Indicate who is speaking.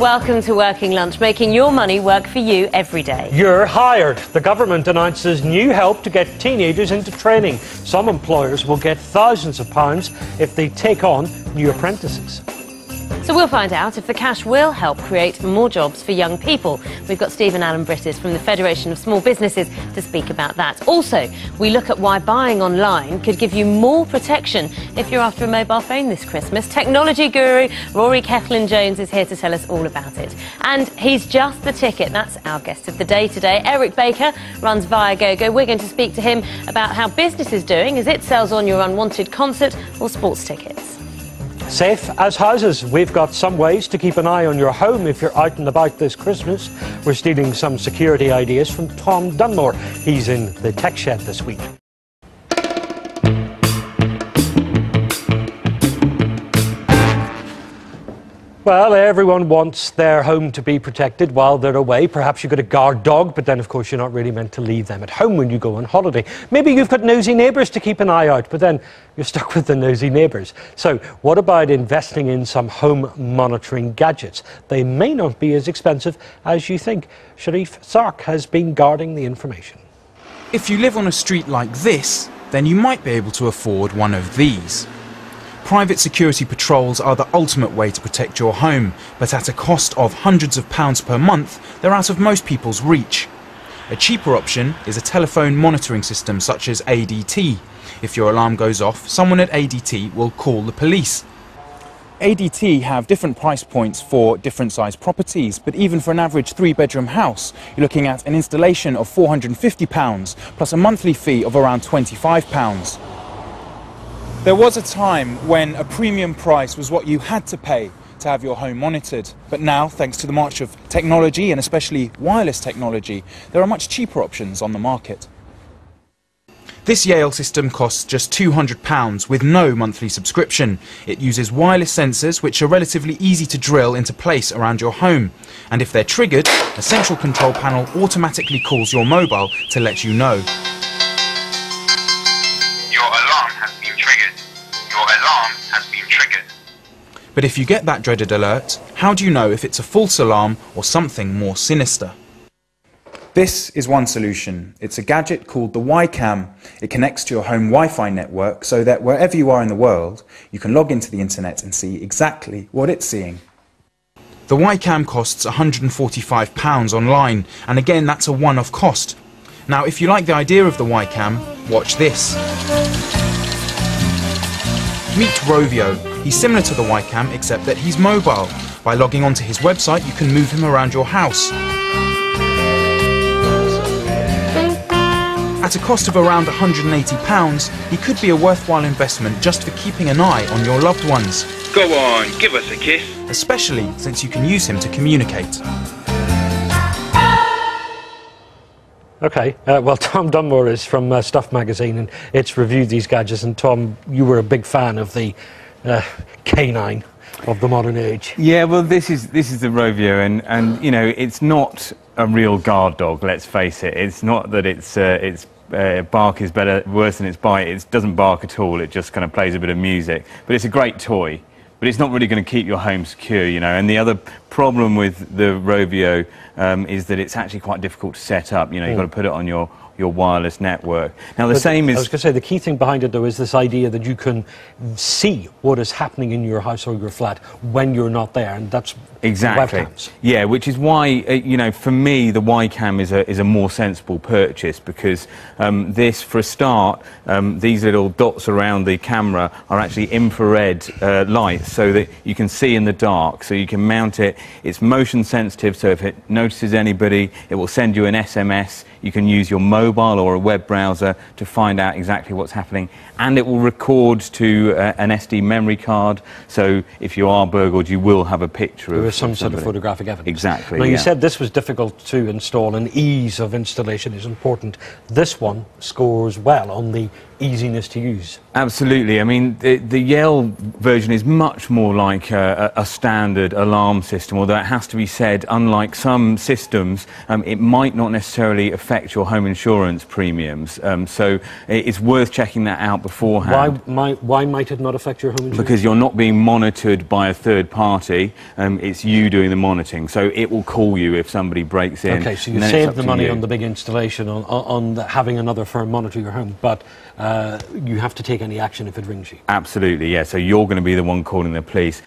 Speaker 1: Welcome to Working Lunch, making your money work for you every day.
Speaker 2: You're hired. The government announces new help to get teenagers into training. Some employers will get thousands of pounds if they take on new apprentices.
Speaker 1: So we'll find out if the cash will help create more jobs for young people. We've got Stephen Allen Brittis from the Federation of Small Businesses to speak about that. Also, we look at why buying online could give you more protection if you're after a mobile phone this Christmas. Technology guru Rory Cellan-Jones is here to tell us all about it. And he's just the ticket. That's our guest of the day today. Eric Baker runs Viagogo. We're going to speak to him about how business is doing as it sells on your unwanted concert or sports tickets.
Speaker 2: Safe as houses. We've got some ways to keep an eye on your home if you're out and about this Christmas. We're stealing some security ideas from Tom Dunmore. He's in the Tech Shed this week. Well, everyone wants their home to be protected while they're away. Perhaps you've got a guard dog, but then, of course, you're not really meant to leave them at home when you go on holiday. Maybe you've got nosy neighbours to keep an eye out, but then you're stuck with the nosy neighbours. So what about investing in some home monitoring gadgets? They may not be as expensive as you think. Sharif Sark has been guarding the information.
Speaker 3: If you live on a street like this, then you might be able to afford one of these. Private security patrols are the ultimate way to protect your home, but at a cost of hundreds of pounds per month, they're out of most people's reach. A cheaper option is a telephone monitoring system such as ADT. If your alarm goes off, someone at ADT will call the police. ADT have different price points for different size properties, but even for an average 3-bedroom house, you're looking at an installation of £450 plus a monthly fee of around £25. There was a time when a premium price was what you had to pay to have your home monitored. But now, thanks to the march of technology and especially wireless technology, there are much cheaper options on the market. This Yale system costs just £200 with no monthly subscription. It uses wireless sensors which are relatively easy to drill into place around your home. And if they're triggered, a central control panel automatically calls your mobile to let you know. But if you get that dreaded alert, how do you know if it's a false alarm or something more sinister? This is one solution. It's a gadget called the Wi-Cam. It connects to your home Wi-Fi network so that wherever you are in the world, you can log into the internet and see exactly what it's seeing. The Wi-Cam costs £145 online, and again that's a one-off cost. Now if you like the idea of the Wi-Cam, watch this. Meet Rovio. He's similar to the Wi-Cam except that he's mobile. By logging onto his website you can move him around your house. At a cost of around £180, he could be a worthwhile investment just for keeping an eye on your loved ones.
Speaker 4: Go on, give us a kiss.
Speaker 3: Especially since you can use him to communicate.
Speaker 2: OK, well, Tom Dunmore is from Stuff magazine and it's reviewed these gadgets. And Tom, you were a big fan of the canine of the modern age.
Speaker 5: Yeah, well, this is the Rovio, and you know, it's not a real guard dog. Let's face it. It's not that its bark is worse than its bite. It doesn't bark at all. It just kind of plays a bit of music. But it's a great toy. But it's not really going to keep your home secure, you know. And the other problem with the Rovio is that it's actually quite difficult to set up. You know, you've got to put it on your wireless network. Now, I was going to say, the key thing behind it, though, is this idea that you can see what is happening in your house or your flat when you're not there, and that's exactly. Webcams. Yeah, which is why, you know, for me, the Wi-Cam is a more sensible purchase, because this, for a start, these little dots around the camera are actually infrared lights, so that you can see in the dark, so you can mount it. It's motion sensitive, so if it notices anybody, it will send you an SMS. You can use your mobile or a web browser to find out exactly what's happening, and it will record to an SD memory card, so if you are burgled you will have a picture of
Speaker 2: some sort of photographic evidence.
Speaker 5: Exactly.
Speaker 2: Now, you said this was difficult to install and ease of installation is important. This one scores well on the easiness to use.
Speaker 5: Absolutely. I mean, the Yale version is much more like a standard alarm system, although it has to be said, unlike some systems, it might not necessarily affect your home insurance insurance premiums. So it's worth checking that out beforehand.
Speaker 2: Why might it not affect your home insurance?
Speaker 5: Because you're not being monitored by a third party. It's you doing the monitoring. So it will call you if somebody breaks in.
Speaker 2: Okay, so you save the money on the big installation, on having another firm monitor your home, but you have to take any action if it rings you.
Speaker 5: Absolutely, yeah. So you're going to be the one calling the police.